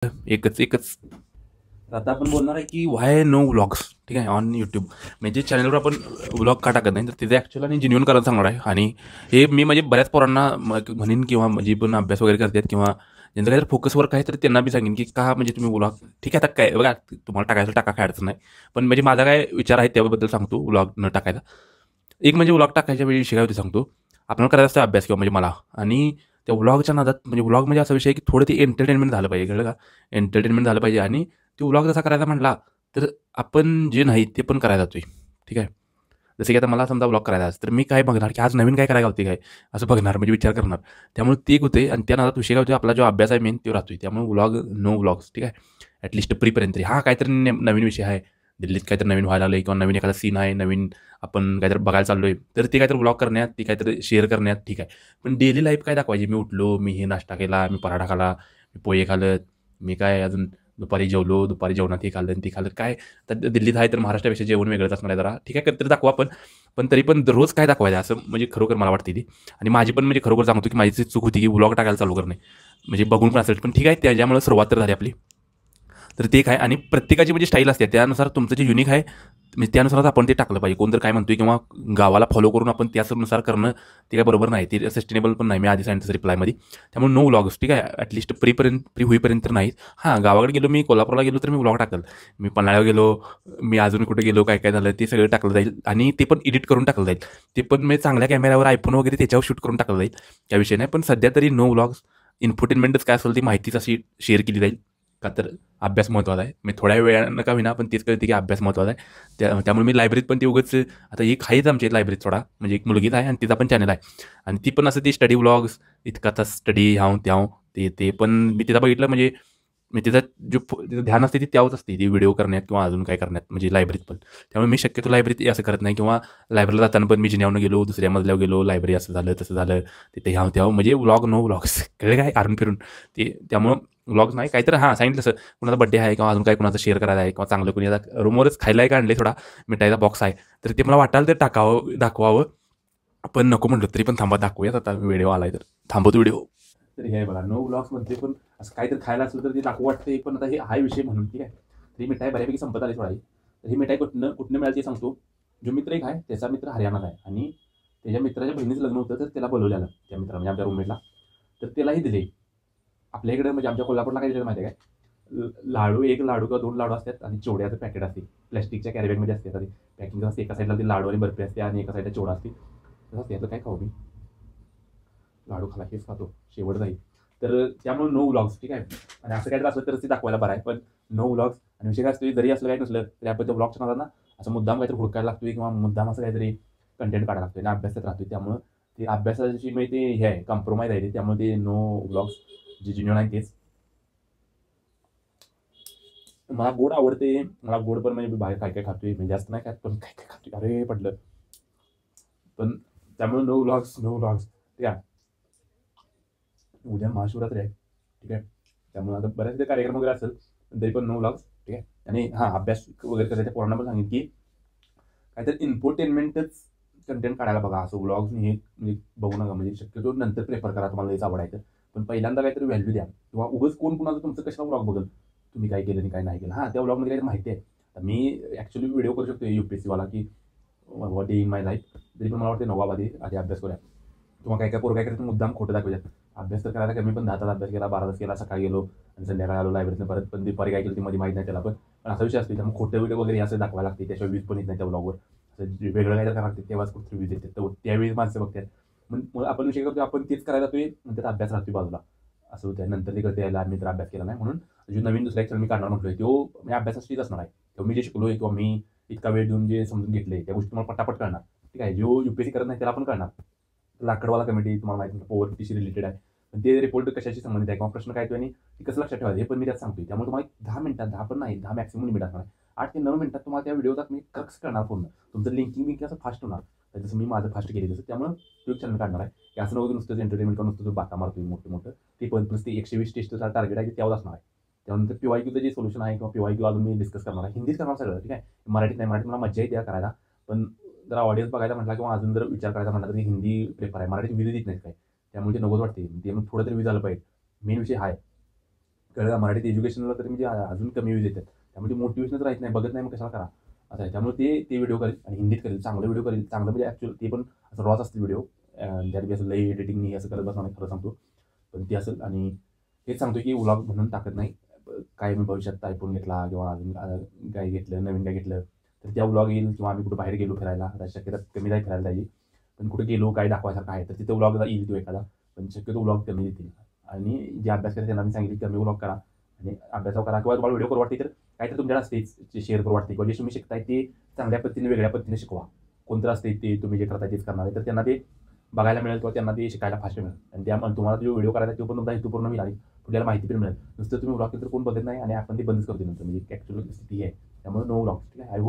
एकच एकच आता आपण बोलणार आहे की व्हाय नो व्लॉग्स, ठीक आहे, ऑन यूट्यूब. म्हणजे चॅनलवर आपण व्लॉग का टाकत नाही, तर तिथे ॲक्च्युअल आणि जेन्युइन करायला सांगणार आहे. आणि हे मी म्हणजे बऱ्याच पोरांना म्हणेन, किंवा म्हणजे पण अभ्यास वगैरे करतात, किंवा ज्यांचं काहीतरी फोकस वर्क आहे, तर त्यांना बी सांगेन की का म्हणजे तुम्ही व्लॉग, ठीक आहे, आता काय बघा, तुम्हाला टाकायचं टाका, काय अडचण नाही. पण म्हणजे माझा काय विचार आहे त्याबद्दल सांगतो, व्लॉग न टाकायचा. एक म्हणजे व्लॉग टाकायच्या वेळी शिकाय होती सांगतो. आपल्याला करायचा असतं अभ्यास, किंवा म्हणजे मला. आणि त्या व्लॉगच्या नादात म्हणजे व्लॉग म्हणजे असा विषय आहे की थोडं ते एंटरटेनमेंट झालं पाहिजे, कळलं का? एंटरटेनमेंट झालं पाहिजे. आणि तो व्लॉग जसा करायचा म्हटला, तर आपण जे नाही ते पण करायला जातोय, ठीक आहे. जसं की आता मला समजा व्लॉग करायचा आहे, तर मी काय बघणार की आज नवीन काय करायला होते काय, असं बघणार, म्हणजे विचार करणार. त्यामुळे ते एक होते. आणि त्या नादात विषय काय होतो, आपला जो अभ्यास आहे मेन तो राहतोय. त्यामुळे व्लॉग, नो व्लॉग्स, ठीक आहे. ॲटलिस्ट प्रीपर्यंत तरी. हा काहीतरी नवीन विषय आहे, दिल्लीत काहीतरी नवीन व्हायला लागलं, किंवा नवीन एखादा सीन आहे, नवीन आपण काहीतरी बघायला चाललोय, तर ते काहीतरी व्लॉग करण्यात, ती काहीतरी शेअर करण्यात, ठीक आहे. पण डेली लाईफ काय दाखवायची, मी उठलो, मी हे नाश्ता केला, मी पराठा खाला, मी पोहे खाल्लं, मी काय अजून दुपारी जेवलो, दुपारी जेवणात हे खाल्लं आणि ते खाल्लं, काय. तर दिल्लीत आहे तर महाराष्ट्रापेक्षा जेवण वेगळंच असणार आहे जरा, ठीक आहे, कधीतरी दाखवा. पण पण तरी पण रोज काय दाखवायचं असं म्हणजे खरोखर मला वाटते ती. आणि माझी पण म्हणजे खरोखर सांगतो की माझी चूक होती की व्लॉग टाकायला चालू करणे, म्हणजे बघून पण असेल. पण ठीक आहे, त्याच्यामुळे सुरुवात तर झाली आपली. तर ते काय, आणि प्रत्येकाची म्हणजे स्टाईल असते, त्यानुसार तुमचं जे युनिक आहे, म्हणजे त्यानुसारच आपण ते टाकलं पाहिजे. कोण तर काय म्हणतोय, किंवा गावाला फॉलो करून आपण त्यानुसार करणं, ते काय बरोबर नाही, ते सस्टेनेबल पण नाही. मी आधी सांगितलं रिप्लायमध्ये. त्यामुळे नो व्लॉग्स, ठीक आहे, ॲटलिस्ट फ्री होईपर्यंत तर नाहीच. हां, गावाकडे गेलो, मी कोल्हापूरला गेलो, तर मी व्लॉग टाकल. मी पन्हाळ्यावर गेलो, मी अजून कुठे गेलो, काय काय झालं ते सगळं टाकलं जाईल. आणि ते पण एडिट करून टाकलं जाईल. ते पण मी चांगल्या कॅमेऱ्यावर, आयफोन वगैरे त्याच्यावर शूट करून टाकलं जाईल. त्या विषय नाही. पण सध्या तरी नो व्लॉग्स. इन्फोटेनमेंटच काय असेल ती माहितीच अशी शेअर केली जाईल. का तर अभ्यास महत्त्वाचा आहे. मी थोड्या वेळानं का होईना, पण तेच कळते की अभ्यास महत्त्वाचा आहे. त्यामुळे मी लायब्ररीत पण ते उगाच, आता एक आहेच आमच्या लायब्ररीत थोडा, म्हणजे एक मुलगीच आहे आणि तिचा पण चॅनल आहे. आणि ती पण असं ती स्टडी व्लॉग्स, इतका तास स्टडी ह्याव त्याव, ते ते पण मी तिथं बघितलं. म्हणजे मी तिथं तिचं ध्यान असते ती त्यावच असते, ती व्हिडिओ करण्यात किंवा अजून काय करण्यात, म्हणजे लायब्ररीत पण. त्यामुळे मी शक्यतो लायब्ररीत असं करत नाही. किंवा लायब्ररीला जाताना पण मी जिन्यावनं गेलो, दुसऱ्या मजल्यावर गेलो, लायब्ररी असं झालं तसं झालं, तिथे ह्याव त्याव, म्हणजे व्लॉग नो व्लॉग्स कळले काय, कारण फिरून. ते त्यामुळं व्लॉग्स नाही, काहीतरी हां सांगितलं सर, कुणाचा बड्डे आहे किंवा अजून काय कुणाचं शेअर करायला आहे, किंवा चांगलं कुणी आता रूमवरच खायला एक आणले थोडा मिठाईचा बॉक्स आहे, तर ते मला वाटायला ते टाकावं, दाखवावं. पण नको म्हटलं, तरी पण थांबा, दाखवूयात आता व्हिडिओ आलाय तर थांबवतो व्हिडिओ. तर हे बघा, नो व्लॉग्समध्ये पण असं काहीतरी खायला असलं तर ते दाखवू वाटते. पण आता हे हाय विषय म्हणून, ठीक आहे. तर ही मिठाई बऱ्यापैकी संपत आली थोडी. तर ही मिठाई कुठनं कुठनं मिळाली ते सांगतो. जो मित्र एक आहे, त्याचा मित्र हरियाणात आहे, आणि त्याच्या मित्राच्या बहिणीचं लग्न होतं, तर त्याला बोलवलेलं त्या मित्राला, म्हणजे आमच्या रूममेटला. तर त्यालाही दिले. आपल्या इकडे म्हणजे आमच्या कोल्हापूरला काय दिलं माहिती आहे काय, लाडू, एक लाडू किंवा दोन लाडू असतात, आणि चिवड्याचं पॅकेट असते, प्लॅस्टिकच्या कॅरीबॅगमध्ये असते. आता पॅकिंग असते, एका साईडला ती लाडू आणि बर्फी असते, आणि एका साईडला चिवडा असते. तसं असते. यातलं काय खाऊ मी, लाडू खाला हेच खातो, शेवट जाईल. तर त्यामुळे नो व्लॉग्स, ठीक आहे. आणि असं काहीतरी असलं तरच ते दाखवायला बरं आहे. पण नो व्लॉग्स. आणि विषय काय असतो, जरी असलं काही नसलं तरी आपण त्या व्लॉगच्या नादात ना असं मुद्दाम काहीतरी हुडकायला लागतोय, किंवा मुद्दाम असं काहीतरी कंटेंट काढायला लागतोय आणि अभ्यासात राहतोय. त्यामुळे ते अभ्यासाची म्हणजे ते हे आहे, कॉम्प्रोमाइज आहे ते. त्यामुळे ते नो व्लॉग्स जे जेन्युइन आहे तेच. मला गोड आवडते. मला गोड पण म्हणजे मी बाहेर काय काय खातोय, म्हणजे जास्त नाही खात, पण काय काय खातोय, अरे पडलं. पण त्यामुळे नो व्लॉग्स, नो व्लॉग्स, ठीक आहे. उद्या महाशिवरात्री आहे, ठीक आहे. त्यामुळे आता बऱ्याच कार्यक्रम वगैरे असेल, पण तरी पण नो व्लॉग्स, ठीक आहे. आणि हां, अभ्यास वगैरे करायच्या पोरांना पण सांगेन की काहीतरी इन्फोटेनमेंटच कंटेंट काढायला बघा. असं व्लॉग्स हे म्हणजे बघू नका. म्हणजे शक्यतो नंतर प्रेफर करा, तुम्हाला लईच आवडायचं. पण पहिल्यांदा काहीतरी व्हॅल्यू द्या, किंवा उगाच कोण कुणाचं तुमचं कशाला व्लॉग बघेल, तुम्ही काय केलं आणि काय नाही केलं. हां, त्या व्लॉगमध्ये काही माहिती आहे. तर मी ॲक्च्युली व्हिडिओ करू शकतो UPSCवाला, की what day in my life. तरी पण मला वाटते नवाब आधी अभ्यास करूया. किंवा काय काय पोरं काय करतात, मुद्दाम खोटं दाखवतात. अभ्यास तर करायला कमी, पण 10 तास अभ्यास केला, 12 तास केला, सकाळी गेलो आणि संध्याकाळी आलो लायब्ररीतनं परत. पण दुपारी काय केलं ते मध्ये माहीत नाही त्याला. पण असा विषय असतो. त्यामुळे खोटं व्हिडिओ वगैरे असं दाखवायला लागते, त्याशिवाय व्ह्यूज पण येत नाही त्या व्लॉगवर. असं वेगळं काय तर करायला लागते, तेव्हाच कुठे व्ह्यूज येतात, तर त्यावेळी माणसं बघतात. मग आपण विषय करतो, आपण तेच करायला जातोय, नंतर अभ्यास राहतोय बाजूला. असं होतं. नंतर ते करता यायला मी तर अभ्यास केला नाही. म्हणून जो नवीन दुसरा एक चॅनल मी काढणार म्हटलोय, तो म्हणजे अभ्यासासाठीच असणार आहे. तेव्हा मी जे शिकलोय, किंवा मी इतका वेळ देऊन जे समजून घेतले, त्या गोष्टी तुम्हाला पटापट कळणार, ठीक आहे. जो UPSC करत नाही त्याला पण कळणार. लाकडवाला कमिटी तुम्हाला माहिती आहे, पॉवर्टीशी रिलेटेड आहे. पण ते रिपोर्ट कशाशी संबंधित आहे, किंवा प्रश्न काय येतो आणि ते कसं लक्षात ठेवायचं, हे पण मी त्यात सांगतोय. त्यामुळे तुम्हाला 10 मिनिटात, 10 पण नाही, 10 मॅक्सिमम लिमिट असणार आहे. 8 ते 9 मिनिटात तुम्हाला त्या व्हिडिओचा मी क्रक्स करणार पूर्ण. तुमचं लिंकिंग असं फास्ट होणार. तर जसं मी माझं फास्ट केलं तसं. त्यामुळे तो एक चॅनल काढणार आहे, की असं नव्हतं नुसतं एंटरटेनमेंट करून नुसतं बाता मारतोय मोठं मोठं. ते पण प्लस ते 120 टेस्टचा टार्गेट आहे, ते त्यावर असणार आहे. त्यानंतर PYQचं जे सोल्युशन आहे, किंवा PYQ अजून मी डिस्कस करणार आहे. हिंदीत करणार सगळं, ठीक आहे. मराठीत नाही. मराठीत मला मज्जा येते करायला. पण जरा ऑडियन्स बघायला म्हटला, किंवा अजून जर विचार करायचा म्हटला, तर हिंदी प्रेफर आहे. मराठी व्हिडिओ देत नाहीत काय, त्यामुळे ते नकोच वाटते. ते मग थोडं तरी व्ह्यू झालं पाहिजे. मेन विषय हा आहे. कळलं का? मराठीत एज्युकेशनला तरी म्हणजे अजून कमी व्ह्यूज येतात. त्यामुळे ते मोटिवेशनच राहत नाही, बघत नाही, मग कशाला करा असं आहे. त्यामुळे ते व्हिडिओ करेल आणि हिंदीत करेल, चांगले व्हिडिओ करेल, चांगलं म्हणजे ॲक्च्युअल ते पण असं रॉच असतील व्हिडिओ, त्यात बी असं लई एडिटिंग नाही असं करत बसणार नाही, खरं सांगतो. पण ते असेल आणि हेच सांगतो की व्लॉग म्हणून टाकत नाही. काय मी भविष्यात आयफोन घेतला किंवा अजून काय घेतलं, नवीन काय घेतलं, तर त्या व्लॉग येईल किंवा आम्ही कुठं बाहेर गेलो फिरायला, आता शक्यता कमी जाईल फिरायला जायची. पण कुठे गेलो, काय दाखवायसारखं आहे, तर तिथं व्लॉग येईल तो एखादा. पण शक्यतो व्लॉग कमी येतील. आणि जे अभ्यास करते त्यांना मी सांगितलं कमी व्लॉग करा आणि अभ्यासावर करा किंवा तुम्हाला व्हिडिओ करू वाटते तर काहीतरी तुमच्याकडे असते शेअर करू वाटते किंवा जे तुम्ही शिकताय ते चांगल्या पद्धतीने वेगळ्या पद्धतीने शिकवा. कोणतं असते ते तुम्ही जे करताय तेच करणार आहे, तर त्यांना ते बघायला मिळेल किंवा त्यांना ते शिकायला फास्ट मिळेल. आणि त्यामुळे तुम्हाला जो व्हिडिओ करायचा तो पण तुमचा हेतूपूर्ण मिळाला आणि आपल्याला माहिती पण मिळेल. नुसतं तुम्ही व्लॉग केलं तर कोण बघत नाही आणि आपण ते बंदच करतो नंतर, म्हणजे ॲक्च्युअल स्थिती आहे. त्यामुळे नो व्लॉग्स. ठीक आहे. I hope